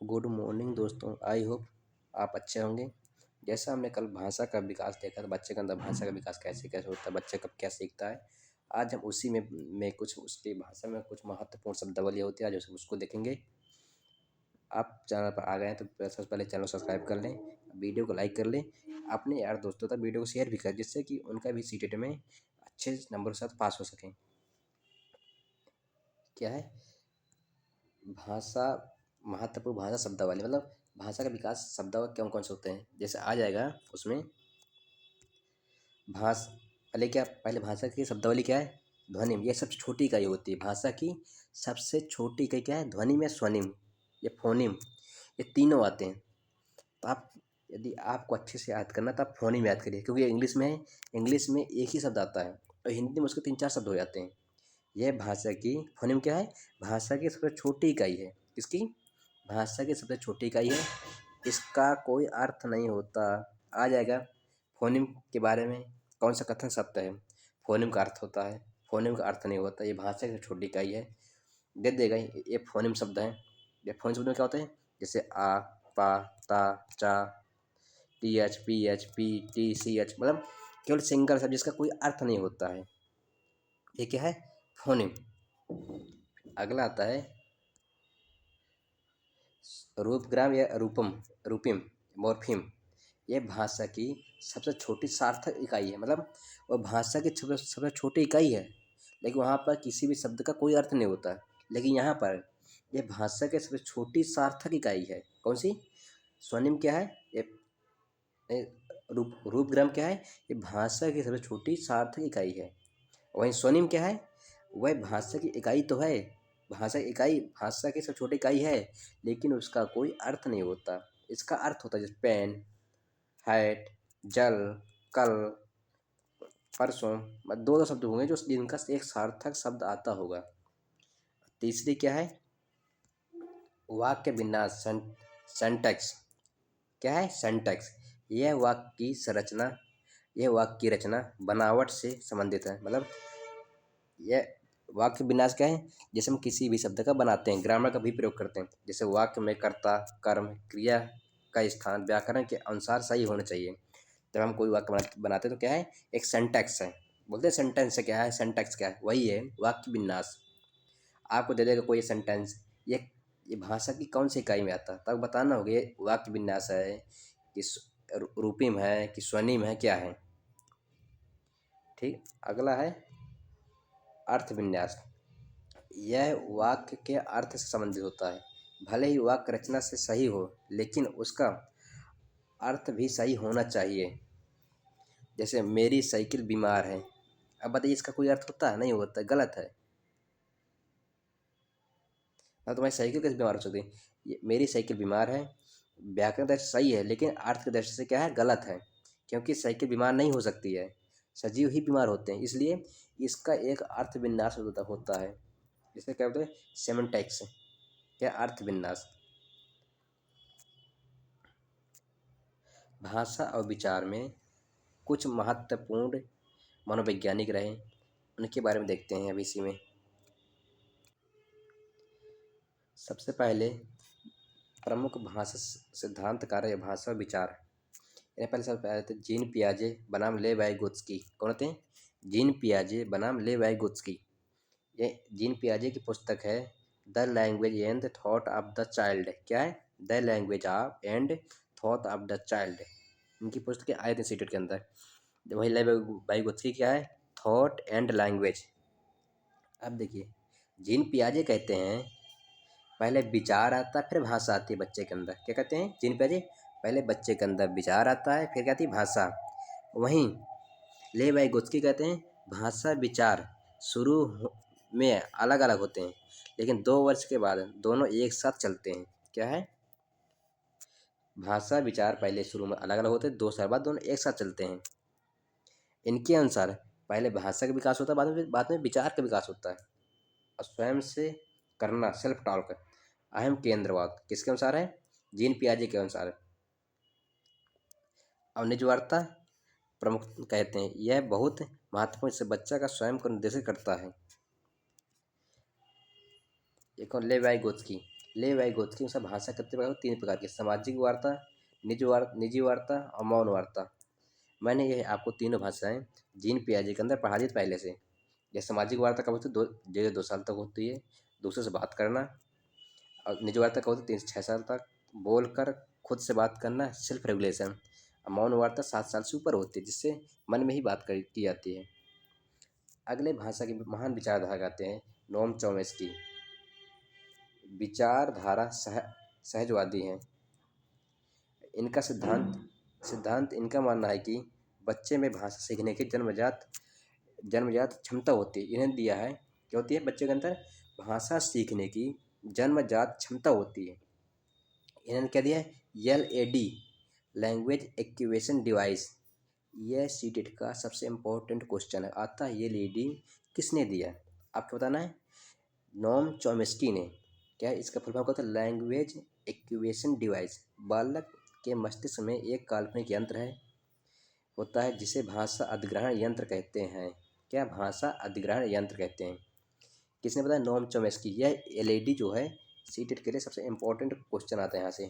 Good morning दोस्तों। I hope आप अच्छे होंगे। जैसा हमने कल भाषा का विकास देखा था, बच्चे के अंदर भाषा का विकास कैसे कैसे होता है, बच्चे कब क्या सीखता है। आज हम उसी में कुछ उसकी भाषा में कुछ महत्वपूर्ण शब्दावली होती है, जो उसको देखेंगे। आप चैनल पर आ गए हैं तो सबसे पहले चैनल सब्सक्राइब कर लें, वीडियो को लाइक कर लें, अपने यार दोस्तों तक वीडियो को शेयर भी करें, जिससे कि उनका भी सीटेट में अच्छे नंबर के साथ पास हो सकें। क्या है भाषा? महत्वपूर्ण भाषा शब्दावली मतलब भाषा का विकास शब्दावली कौन कौन से होते हैं, जैसे आ जाएगा उसमें पहले भाषा की शब्दावली क्या है? ध्वनिम। ये सबसे छोटी इकाई होती है भाषा की। सबसे छोटी इकाई क्या है? ध्वनिम या स्वनिम या फोनिम, ये तीनों आते हैं। तो आप यदि आपको अच्छे से याद करना तो आप फोनिम याद करिए, क्योंकि इंग्लिश में है, इंग्लिश में एक ही शब्द आता है और हिंदी में उसके 3-4 शब्द हो जाते हैं। यह भाषा की फोनिम क्या है? भाषा की सबसे छोटी इकाई है। इसकी भाषा की सबसे छोटी इकाई है, इसका कोई अर्थ नहीं होता। आ जाएगा फोनिम के बारे में कौन सा कथन सत्य है। फोनिम का अर्थ होता है, फोनिम का अर्थ नहीं होता। ये भाषा की छोटी इकाई है। दे देगा ये फोनिम शब्द है। ये फोनिम शब्द में क्या होता है? जैसे आ, पा, ता, चा, T H, P H, P, T, C H, मतलब केवल सिंगल शब्द जिसका कोई अर्थ नहीं होता है। ये क्या है? फोनिम। अगला आता है रूपग्राम या रूपिम, मॉर्फिम। ये भाषा की सबसे छोटी सार्थक इकाई है, मतलब वो भाषा की सबसे छोटी इकाई है, लेकिन वहाँ पर किसी भी शब्द का कोई अर्थ नहीं होता। लेकिन यहाँ पर ये भाषा की सबसे छोटी सार्थक इकाई है। कौन सी? स्वनिम क्या है? ये रूपग्राम क्या है? ये भाषा की सबसे छोटी सार्थक इकाई है। वहीं स्वनिम क्या है? वह भाषा की इकाई तो है, भाषा की सबसे छोटी इकाई है, लेकिन उसका कोई अर्थ नहीं होता। इसका अर्थ होता है जैसे पेन, हैट, जल, कल, परसों। दो शब्द होंगे जो जिनका एक सार्थक शब्द आता होगा। तीसरी क्या है? वाक्य विन्यास, सेंटेक्स। क्या है? सेंटेक्स। यह वाक्य की रचना बनावट से संबंधित है। मतलब यह वाक्य विन्यास क्या है? जैसे हम किसी भी शब्द का बनाते हैं, ग्रामर का भी प्रयोग करते हैं। जैसे वाक्य में कर्ता, कर्म, क्रिया का स्थान व्याकरण के अनुसार सही होना चाहिए। जब हम कोई वाक्य बनाते हैं तो क्या है? एक सेंटेक्स है। बोलते हैं सेंटेंस है, क्या है? सेंटेक्स क्या है? वही है वाक्य विन्यास। आपको दे देगा कोई सेंटेंस, ये भाषा की कौन सी इकाई में आता है, तब बताना होगा ये वाक्य विन्यास है कि रूपिम है कि स्वनिम है, क्या है। ठीक। अगला है अर्थ विन्यास। यह वाक्य के अर्थ से संबंधित होता है। भले ही वाक्य रचना से सही हो, लेकिन उसका अर्थ भी सही होना चाहिए। जैसे मेरी साइकिल बीमार है। अब बताइए इसका कोई अर्थ होता है? नहीं होता, गलत है। अब तुम्हारी साइकिल कैसे बीमार हो सकती है? ये मेरी साइकिल बीमार है व्याकरण दृष्टि सही है, लेकिन अर्थ की दृष्टि से क्या है? गलत है, क्योंकि साइकिल बीमार नहीं हो सकती है, सजीव ही बीमार होते हैं। इसलिए इसका एक अर्थ विन्यास होता है। इसे क्या बोलते हैं? सेमेंटिक्स। क्या? अर्थ विन्यास। भाषा और विचार में कुछ महत्वपूर्ण मनोवैज्ञानिक रहे, उनके बारे में देखते हैं अभी इसी में। सबसे पहले प्रमुख भाषा सिद्धांतकार या भाषा विचार, इन्हें पहले सब आए थे जीन पियाजे बनाम ले वाइगोत्स्की। कौन होते हैं? जीन पियाजे बनाम ले वाइगोत्स्की। ये जीन पियाजे की पुस्तक है the language and thought of the child. क्या है? The language of and thought of the child. इनकी पुस्तकें आए थे सीटेट के अंदर। वही ले वाइगोत्स्की क्या है? Thought and language. अब देखिए जीन पियाजे कहते हैं पहले विचार आता है फिर भाषा आती है बच्चे के अंदर। क्या कहते हैं जीन पियाजे? पहले बच्चे के अंदर विचार आता है, फिर क्या आती है? भाषा। वहीं ले वाइगोत्स्की कहते हैं भाषा विचार में अलग अलग होते हैं, लेकिन 2 वर्ष के बाद दोनों एक साथ चलते हैं। क्या है? भाषा विचार पहले शुरू में अलग अलग होते हैं, 2 साल बाद दोनों एक साथ चलते हैं। इनके अनुसार पहले भाषा का विकास होता है, बाद में विचार का विकास होता है। और स्वयं से करना, सेल्फ टॉक, अहम केंद्रवाद किसके अनुसार है? जीन पियाजे के अनुसार। और निजवार्ता प्रमुख कहते हैं यह बहुत महत्वपूर्ण से बच्चा का स्वयं को निर्देशित करता है। एक और ले वाइगोत्स्की लेव वाइगोत्स्की के अनुसार भाषा कितने प्रकार 3 प्रकार की: सामाजिक वार्ता, निजी वार्ता और मौन वार्ता। मैंने ये आपको तीनों भाषाएं जीन पियाजे के अंदर पढ़ा दी पहले से। यह सामाजिक वार्ता कब होती है? 2 साल तक होती है, दूसरे से बात करना। और निजी वार्ता कब होती है? 3 से 6 साल तक बोलकर खुद से बात करना, सेल्फ रेगुलेशन। मौन वार्ता 7 साल से ऊपर होती है, जिससे मन में ही बात की जाती है। अगले भाषा के महान विचारधारा कहते हैं नोम चॉम्स्की। विचारधारा सहजवादी हैं। इनका सिद्धांत इनका मानना है कि बच्चे में भाषा सीखने की जन्मजात क्षमता होती है। इन्हें दिया है क्या होती है? बच्चे के अंदर भाषा सीखने की जन्मजात क्षमता होती है। इन्होंने क्या दिया है? LAD language acquisition device. यह सीटेट का सबसे इम्पोर्टेंट क्वेश्चन है, आता है। ये LAD किसने दिया? आपको बताना है। नोम चॉम्स्की ने। क्या है इसका फुल फॉर्म? होता है लैंग्वेज एक्विजिशन डिवाइस। बालक के मस्तिष्क में एक काल्पनिक यंत्र है होता है जिसे भाषा अधिग्रहण यंत्र कहते हैं। क्या? भाषा अधिग्रहण यंत्र कहते हैं। किसने बताया? Noam Chomsky. यह LAD जो है सीटेट के लिए सबसे इम्पोर्टेंट क्वेश्चन आता है यहाँ से।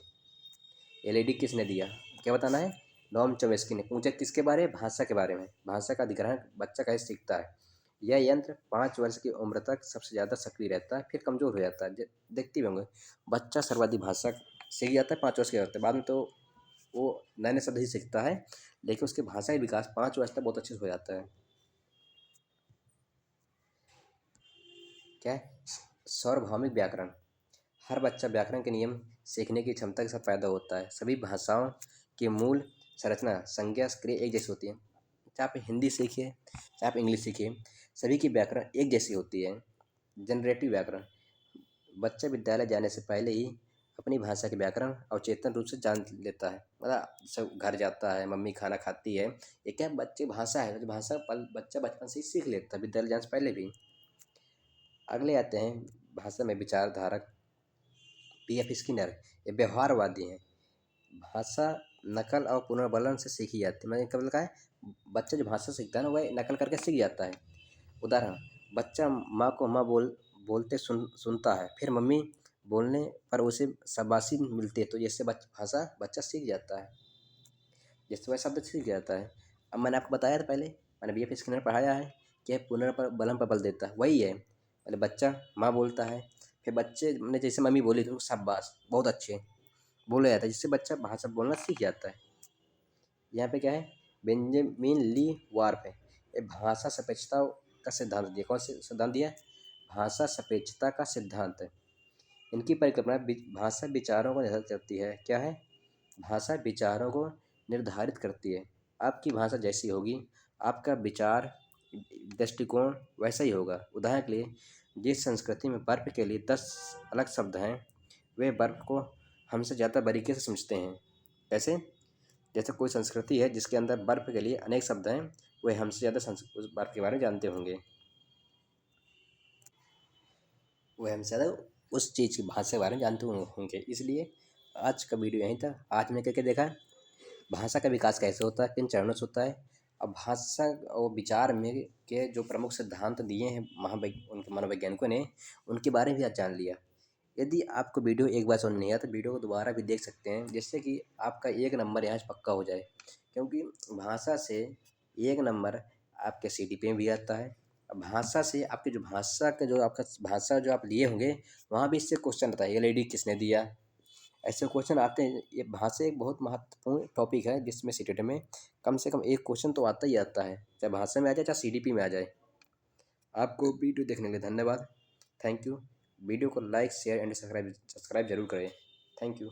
LAD किसने दिया? क्या बताना है? नोम चॉम्स्की ने। पूछा किसके बारे में? भाषा के बारे में। भाषा का अधिग्रहण बच्चा कैसे सीखता है। यह यंत्र 5 वर्ष की उम्र तक सबसे ज़्यादा सक्रिय रहता है, फिर कमज़ोर हो जाता है। देखते भी होंगे बच्चा सर्वाधिक भाषा सीख जाता है 5 वर्ष के होते, बाद में तो वो नए नए शब्द ही सीखता है, लेकिन उसके भाषाई विकास 5 वर्ष तक बहुत अच्छे से हो जाता है। क्या है? सार्वभौमिक व्याकरण। हर बच्चा व्याकरण के नियम सीखने की क्षमता के साथ पैदा होता है। सभी भाषाओं की मूल संरचना, संज्ञा, क्रिया एक जैसी होती है। चाहे आप हिंदी सीखिए, चाहे आप इंग्लिश सीखिए, सभी की व्याकरण एक जैसी होती है। जनरेटिव व्याकरण। बच्चा विद्यालय जाने से पहले ही अपनी भाषा के व्याकरण अवचेतन रूप से जान लेता है। मतलब सब घर जाता है, मम्मी खाना खाती है, ये क्या बच्चे भाषा है, तो भाषा बच्चा बचपन से ही सीख लेता है, विद्यालय जाने से पहले भी। अगले आते हैं भाषा में विचारधारक PF स्किनर। ये व्यवहारवादी हैं। भाषा नकल और पुनर्बलन से सीखी जाती है। मैंने कब लिखा है? बच्चा जो भाषा सीखता है ना, वह नकल करके सीख जाता है। उदाहरण: बच्चा माँ को माँ बोलते सुनता है, फिर मम्मी बोलने पर उसे शाबाशी मिलती है, तो जैसे भाषा बच्चा सीख जाता है, जिससे वह शब्द सीख जाता है। अब मैंने आपको बताया था पहले, मैंने BF स्किनर पढ़ाया है कि पुनर्बलन पर बल देता है, वही है। पहले बच्चा माँ बोलता है, फिर बच्चे ने जैसे मम्मी बोली तो शाबाश, बहुत अच्छे, बोला जाता है, जिससे बच्चा भाषा बोलना सीख जाता है। यहाँ पे क्या है? बेंजामिन ली वार्फ है। ये भाषा सापेक्षता का सिद्धांत दिया। कौन से सिद्धांत दिया? भाषा सापेक्षता का सिद्धांत है। इनकी परिकल्पना भाषा विचारों को निर्धारित करती है। क्या है? भाषा विचारों को निर्धारित करती है। आपकी भाषा जैसी होगी, आपका विचार दृष्टिकोण वैसा ही होगा। उदाहरण के लिए, जिस संस्कृति में बर्फ के लिए 10 अलग शब्द हैं, वे बर्फ को हमसे ज़्यादा बारीकी से समझते हैं। कैसे? जैसे कोई संस्कृति है जिसके अंदर बर्फ के लिए अनेक शब्द हैं, वे हमसे ज़्यादा उस बर्फ के बारे में जानते होंगे, वह हमसे ज़्यादा उस चीज़ की भाषा के बारे में जानते होंगे। इसलिए आज का वीडियो यहीं था। आज मैं क्या देखा, भाषा का विकास कैसे होता है, किन चरणों से होता है, अब भाषा और विचार में के जो प्रमुख सिद्धांत दिए हैं उनके मनोवैज्ञानिकों ने, उनके बारे में भी आज जान लिया। यदि आपको वीडियो एक बार समझ नहीं आया तो वीडियो को दोबारा भी देख सकते हैं, जिससे कि आपका 1 नंबर यहाँ से पक्का हो जाए। क्योंकि भाषा से 1 नंबर आपके CTP में भी आता है। भाषा से आपकी जो भाषा का जो आपका भाषा जो आप लिए होंगे, वहाँ भी इससे क्वेश्चन आता है, LAD किसने दिया, ऐसे क्वेश्चन आते हैं। ये भाषा एक बहुत महत्वपूर्ण टॉपिक है, जिसमें सीटेट में कम से कम एक क्वेश्चन तो आता ही आता है, चाहे भाषा में आ जाए चाहे CTP में आ जाए। आपको वीडियो देखने के लिए धन्यवाद। Thank you. वीडियो को लाइक, शेयर एंड सब्सक्राइब जरूर करें। Thank you.